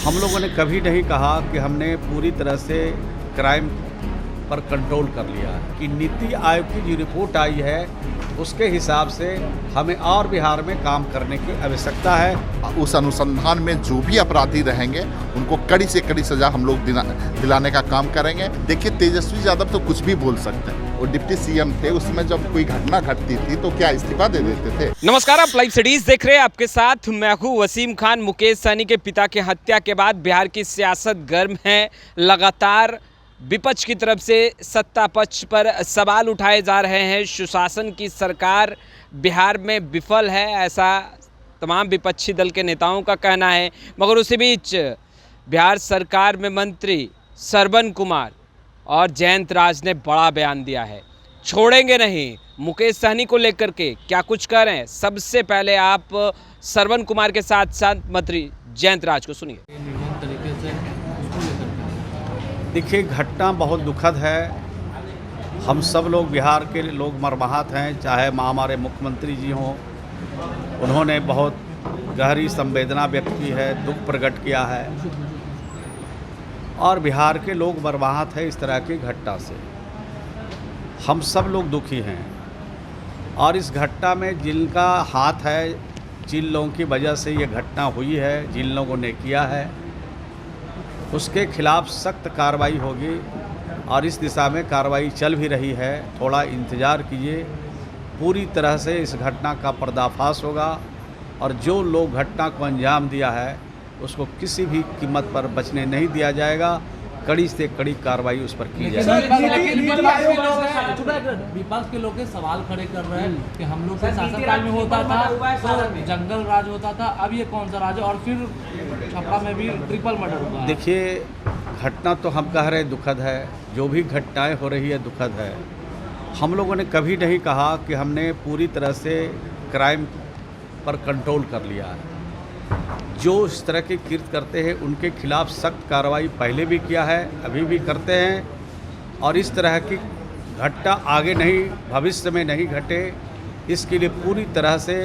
हम लोगों ने कभी नहीं कहा कि हमने पूरी तरह से क्राइम पर कंट्रोल कर लिया है कि नीति आयोग की जो रिपोर्ट आई है उसके हिसाब से हमें और बिहार में काम करने की आवश्यकता है। उस अनुसंधान में जो भी अपराधी रहेंगे उनको कड़ी से कड़ी सजा हम लोग दिलाने का काम करेंगे। देखिए, तेजस्वी यादव तो कुछ भी बोल सकते हैं, वो डिप्टी सीएम थे, उसमें जब कोई घटना घटती थी तो क्या इस्तीफा दे देते थे? नमस्कार, आप लाइव सिटीज देख रहे हैं। आपके साथ मैं हूं वसीम खान। मुकेश सहनी के पिता की हत्या के बाद बिहार की सियासत गर्म है। लगातार विपक्ष की तरफ से सत्ता पक्ष पर सवाल उठाए जा रहे हैं। सुशासन की सरकार बिहार में विफल है, ऐसा तमाम विपक्षी दल के नेताओं का कहना है। मगर उसी बीच बिहार सरकार में मंत्री श्रवण कुमार और जयंत राज ने बड़ा बयान दिया है। छोड़ेंगे नहीं, मुकेश सहनी को लेकर के क्या कुछ कह रहे हैं। सबसे पहले आप श्रवण कुमार के साथ साथ मंत्री जयंत राज को सुनिए। देखिए, घटना बहुत दुखद है। हम सब लोग बिहार के लोग मर्माहत हैं, चाहे हमारे मुख्यमंत्री जी हों, उन्होंने बहुत गहरी संवेदना व्यक्त की है, दुख प्रकट किया है और बिहार के लोग मर्माहत हैं इस तरह की घटना से। हम सब लोग दुखी हैं और इस घटना में जिनका हाथ है, जिन लोगों की वजह से ये घटना हुई है, जिन लोगों ने किया है, उसके खिलाफ सख्त कार्रवाई होगी और इस दिशा में कार्रवाई चल भी रही है। थोड़ा इंतज़ार कीजिए, पूरी तरह से इस घटना का पर्दाफाश होगा और जो लोग घटना को अंजाम दिया है उसको किसी भी कीमत पर बचने नहीं दिया जाएगा। कड़ी से कड़ी कार्रवाई उस पर की जाएगी। विपक्ष के लोग सवाल खड़े कर रहे हैं कि हम लोग के शासनकाल में होता था तो जंगल राज होता था, अब ये कौन सा राज है? और फिर छपरा में भी ट्रिपल मर्डर हुआ है। देखिए, घटना तो हम कह रहे दुखद है, जो भी घटनाएं हो रही है दुखद है। हम लोगों ने कभी नहीं कहा कि हमने पूरी तरह से क्राइम पर कंट्रोल कर लिया है। जो इस तरह के कृत्य करते हैं उनके खिलाफ सख्त कार्रवाई पहले भी किया है, अभी भी करते हैं और इस तरह की घटना आगे नहीं, भविष्य में नहीं घटे, इसके लिए पूरी तरह से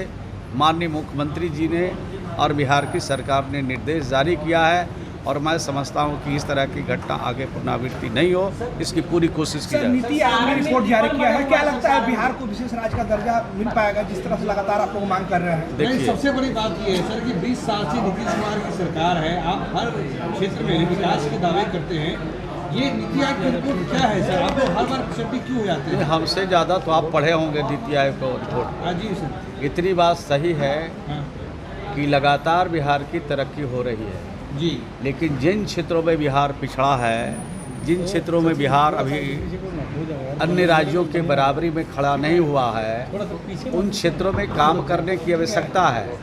माननीय मुख्यमंत्री जी ने और बिहार की सरकार ने निर्देश जारी किया है और मैं समझता हूं कि इस तरह की घटना आगे पुनरावृत्ति नहीं हो, इसकी पूरी कोशिश की जाए। नीति आयोग ने रिपोर्ट जारी किया है, क्या लगता है बिहार को विशेष राज्य का दर्जा मिल पाएगा जिस तरह से लगातार आप लोग मांग कर रहे हैं? देखिए, सबसे बड़ी बात ये है सर कि 20 साल से नीतीश कुमार की सरकार है, आप हर क्षेत्र में विकास के दावे करते हैं, ये नीति आयोग की रिपोर्ट क्या है सर? आप हर बार पिछड़ी क्यों हो जाते हैं? हमसे ज़्यादा तो आप पढ़े होंगे नीति आयोग को रिपोर्ट। हाँ जी सर, इतनी बात सही है हाँ कि लगातार बिहार की तरक्की हो रही है जी, लेकिन जिन क्षेत्रों में बिहार पिछड़ा है, जिन क्षेत्रों में बिहार अभी अन्य राज्यों के बराबरी में खड़ा नहीं हुआ है, उन क्षेत्रों में काम करने की आवश्यकता है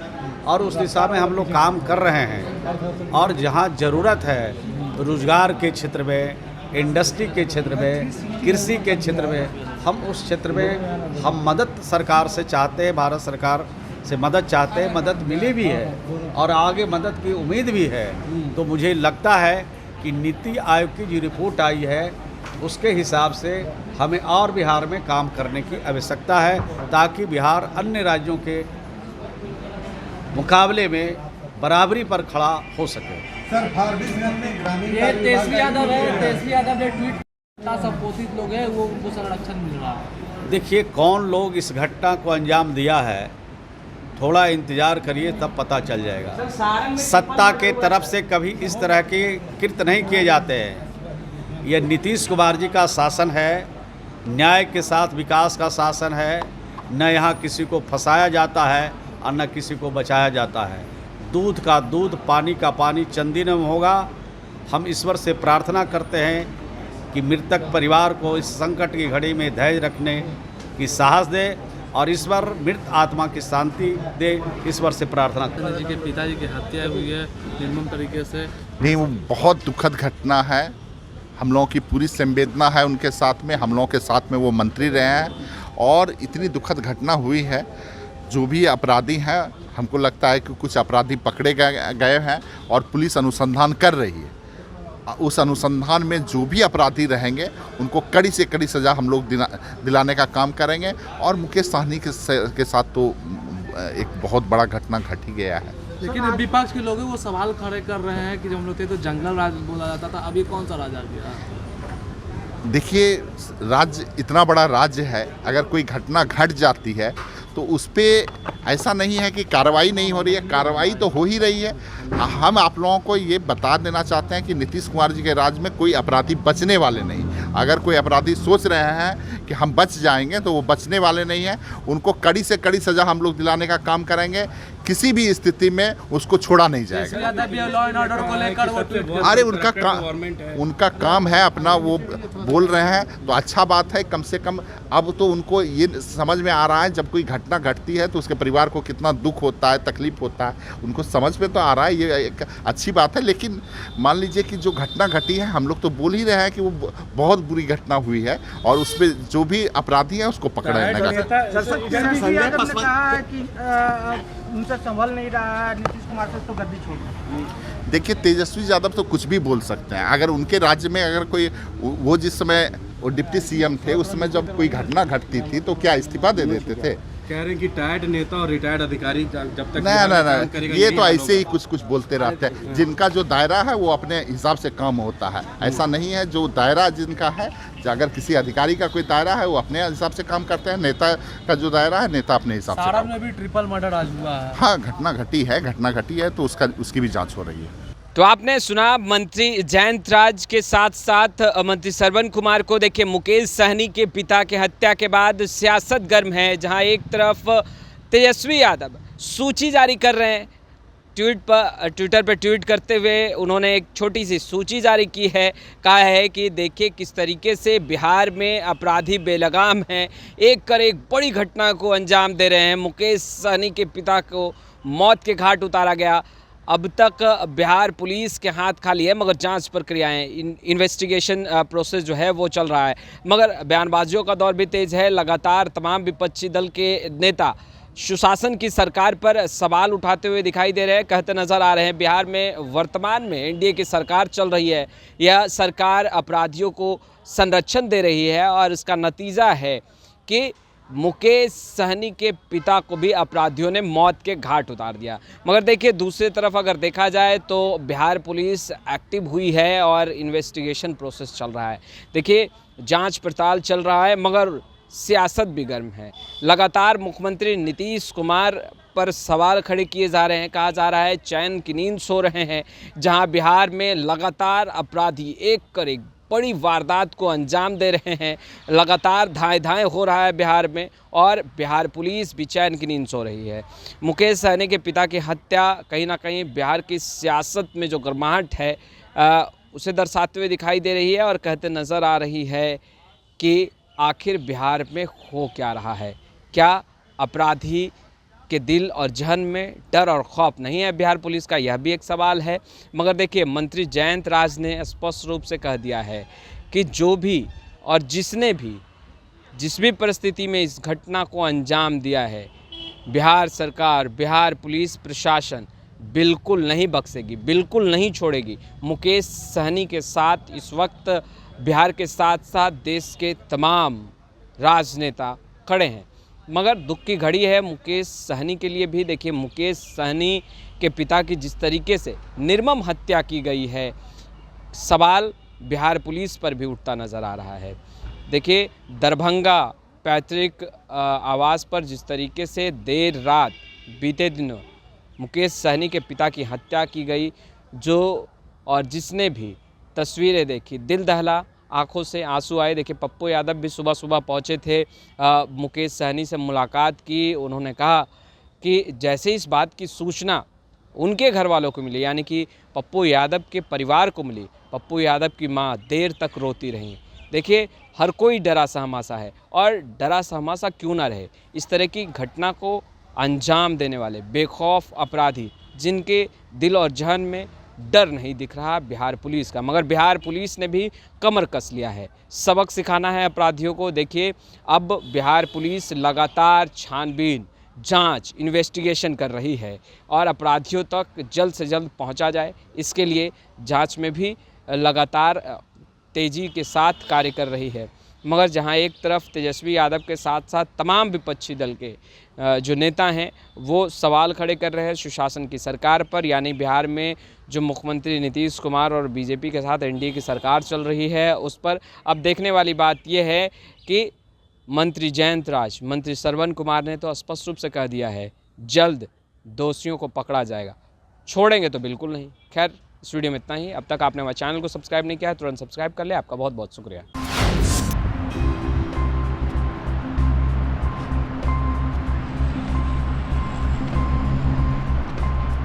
और उस दिशा में हम लोग काम कर रहे हैं। और जहां ज़रूरत है, रोजगार के क्षेत्र में, इंडस्ट्री के क्षेत्र में, कृषि के क्षेत्र में, हम उस क्षेत्र में हम मदद सरकार से चाहते हैं, भारत सरकार से मदद चाहते हैं, मदद मिली भी है और आगे मदद की उम्मीद भी है। तो मुझे लगता है कि नीति आयोग की जो रिपोर्ट आई है उसके हिसाब से हमें और बिहार में काम करने की आवश्यकता है ताकि बिहार अन्य राज्यों के मुकाबले में बराबरी पर खड़ा हो सके। सर, में ग्रामीण ये तेजस्वी यादव है, तेजस्वी यादव ने ट्वीट किया, संबोधित लोग हैं वो उनको संरक्षण मिल रहा है। देखिए, कौन लोग इस घटना को अंजाम दिया है, थोड़ा इंतज़ार करिए तब पता चल जाएगा। सत्ता के तरफ से कभी इस तरह के कृत्य नहीं किए जाते हैं। यह नीतीश कुमार जी का शासन है, न्याय के साथ विकास का शासन है। न यहाँ किसी को फंसाया जाता है और न किसी को बचाया जाता है। दूध का दूध, पानी का पानी चंदीनम होगा। हम ईश्वर से प्रार्थना करते हैं कि मृतक परिवार को इस संकट की घड़ी में धैर्य रखने की साहस दे और ईश्वर मृत आत्मा की शांति दे, ईश्वर से प्रार्थना करें। जी के पिताजी की हत्या हुई है निर्मम तरीके से। नहीं, वो बहुत दुखद घटना है। हम लोगों की पूरी संवेदना है उनके साथ में, हम लोगों के साथ में वो मंत्री रहे हैं और इतनी दुखद घटना हुई है। जो भी अपराधी हैं, हमको लगता है कि कुछ अपराधी पकड़े गए हैं और पुलिस अनुसंधान कर रही है। उस अनुसंधान में जो भी अपराधी रहेंगे उनको कड़ी से कड़ी सजा हम लोग दिलाने का काम करेंगे। और मुकेश सहनी के साथ तो एक बहुत बड़ा घटना घट ही गया है। लेकिन विपक्ष के लोग हैं वो सवाल खड़े कर रहे हैं कि जब हम लोग थे तो जंगल राज बोला जाता था, अब ये कौन सा राज आ गया? देखिए, राज्य इतना बड़ा राज्य है, अगर कोई घटना घट जाती है तो उस पर ऐसा नहीं है कि कार्रवाई नहीं हो रही है, कार्रवाई तो हो ही रही है। हम आप लोगों को ये बता देना चाहते हैं कि नीतीश कुमार जी के राज में कोई अपराधी बचने वाले नहीं। अगर कोई अपराधी सोच रहे हैं कि हम बच जाएंगे तो वो बचने वाले नहीं हैं। उनको कड़ी से कड़ी सज़ा हम लोग दिलाने का काम करेंगे, किसी भी स्थिति में उसको छोड़ा नहीं जाएगा। अरे उनका काम है अपना, वो बोल रहे हैं तो अच्छा बात है। कम से कम अब तो उनको ये समझ में आ रहा है जब कोई घटना घटती है तो उसके परिवार को कितना दुख होता है, तकलीफ होता है, उनको समझ में तो आ रहा है। ये एक अच्छी बात है। लेकिन मान लीजिए कि जो घटना घटी है, हम लोग तो बोल ही रहे हैं कि वो बहुत बुरी घटना हुई है और उस पर जो भी अपराधी है उसको पकड़ा उनसे संभल नहीं रहा है नीतीश कुमार से, तो गद्दी छोड़। देखिए, तेजस्वी यादव तो कुछ भी बोल सकते हैं। अगर उनके राज्य में अगर कोई, वो जिस समय वो डिप्टी सीएम थे, उस समय जब कोई घटना घटती थी तो क्या इस्तीफा दे देते थे? कह रहे हैं कि रिटायर्ड नेता और रिटायर्ड अधिकारी जब तक नहीं, ये तो ऐसे ही कुछ बोलते रहते हैं। जिनका जो दायरा है वो अपने हिसाब से काम होता है। ऐसा नहीं है, जो दायरा जिनका है, अगर किसी अधिकारी का कोई दायरा है वो अपने हिसाब से काम करते हैं। नेता का जो दायरा है, नेता अपने हिसाब से। सारण में भी ट्रिपल मर्डर आज हुआ है। हाँ, घटना घटी है तो उसकी भी जाँच हो रही है। तो आपने सुना मंत्री जयंत राज के साथ साथ मंत्री श्रवण कुमार को। देखिए, मुकेश सहनी के पिता के हत्या के बाद सियासत गर्म है, जहां एक तरफ तेजस्वी यादव सूची जारी कर रहे हैं। ट्विटर पर ट्वीट करते हुए उन्होंने एक छोटी सी सूची जारी की है। कहा है कि देखिए किस तरीके से बिहार में अपराधी बेलगाम हैं, एक कर एक बड़ी घटना को अंजाम दे रहे हैं। मुकेश सहनी के पिता को मौत के घाट उतारा गया। अब तक बिहार पुलिस के हाथ खाली है, मगर जांच प्रक्रियाएं, इन्वेस्टिगेशन प्रोसेस जो है वो चल रहा है। मगर बयानबाजियों का दौर भी तेज़ है। लगातार तमाम विपक्षी दल के नेता सुशासन की सरकार पर सवाल उठाते हुए दिखाई दे रहे हैं, कहते नज़र आ रहे हैं। बिहार में वर्तमान में एनडीए की सरकार चल रही है। यह सरकार अपराधियों को संरक्षण दे रही है और इसका नतीजा है कि मुकेश सहनी के पिता को भी अपराधियों ने मौत के घाट उतार दिया। मगर देखिए, दूसरी तरफ अगर देखा जाए तो बिहार पुलिस एक्टिव हुई है और इन्वेस्टिगेशन प्रोसेस चल रहा है। देखिए, जांच पड़ताल चल रहा है, मगर सियासत भी गर्म है। लगातार मुख्यमंत्री नीतीश कुमार पर सवाल खड़े किए जा रहे हैं। कहा जा रहा है चैन की नींद सो रहे हैं, जहां बिहार में लगातार अपराधी एक कर एक बड़ी वारदात को अंजाम दे रहे हैं। लगातार धाएं हो रहा है बिहार में और बिहार पुलिस भी चैन की नींद सो रही है। मुकेश सहनी के पिता की हत्या कहीं ना कहीं बिहार की सियासत में जो गर्माहट है उसे दर्शाते हुए दिखाई दे रही है और कहते नज़र आ रही है कि आखिर बिहार में हो क्या रहा है। क्या अपराधी के दिल और जहन में डर और खौफ नहीं है बिहार पुलिस का? यह भी एक सवाल है। मगर देखिए, मंत्री जयंत राज ने स्पष्ट रूप से कह दिया है कि जो भी और जिसने भी जिस भी परिस्थिति में इस घटना को अंजाम दिया है, बिहार सरकार, बिहार पुलिस प्रशासन बिल्कुल नहीं बख्शेगी, बिल्कुल नहीं छोड़ेगी। मुकेश सहनी के साथ इस वक्त बिहार के साथ साथ देश के तमाम राजनेता खड़े हैं। मगर दुख की घड़ी है मुकेश सहनी के लिए भी। देखिए, मुकेश सहनी के पिता की जिस तरीके से निर्मम हत्या की गई है, सवाल बिहार पुलिस पर भी उठता नज़र आ रहा है। देखिए, दरभंगा पैतृक आवास पर जिस तरीके से देर रात बीते दिनों मुकेश सहनी के पिता की हत्या की गई, जो और जिसने भी तस्वीरें देखी, दिल दहला, आंखों से आंसू आए। देखिए, पप्पू यादव भी सुबह सुबह पहुंचे थे, मुकेश सहनी से मुलाकात की। उन्होंने कहा कि जैसे इस बात की सूचना उनके घर वालों को मिली, यानी कि पप्पू यादव के परिवार को मिली, पप्पू यादव की मां देर तक रोती रहीं। देखिए, हर कोई डरा सहमासा है और डरा सहमासा क्यों ना रहे। इस तरह की घटना को अंजाम देने वाले बेखौफ अपराधी, जिनके दिल और जहन में डर नहीं दिख रहा बिहार पुलिस का, मगर बिहार पुलिस ने भी कमर कस लिया है। सबक सिखाना है अपराधियों को। देखिए, अब बिहार पुलिस लगातार छानबीन, जांच, इन्वेस्टिगेशन कर रही है और अपराधियों तक जल्द से जल्द पहुंचा जाए, इसके लिए जांच में भी लगातार तेज़ी के साथ कार्य कर रही है। मगर जहां एक तरफ तेजस्वी यादव के साथ साथ तमाम विपक्षी दल के जो नेता हैं वो सवाल खड़े कर रहे हैं सुशासन की सरकार पर, यानी बिहार में जो मुख्यमंत्री नीतीश कुमार और बीजेपी के साथ एनडीए की सरकार चल रही है उस पर अब देखने वाली बात यह है कि मंत्री जयंत राज, मंत्री श्रवण कुमार ने तो स्पष्ट रूप से कह दिया है जल्द दोषियों को पकड़ा जाएगा, छोड़ेंगे तो बिल्कुल नहीं। खैर, इस वीडियो में इतना ही। अब तक आपने हमारे चैनल को सब्सक्राइब नहीं किया है तुरंत सब्सक्राइब कर ले। आपका बहुत बहुत शुक्रिया।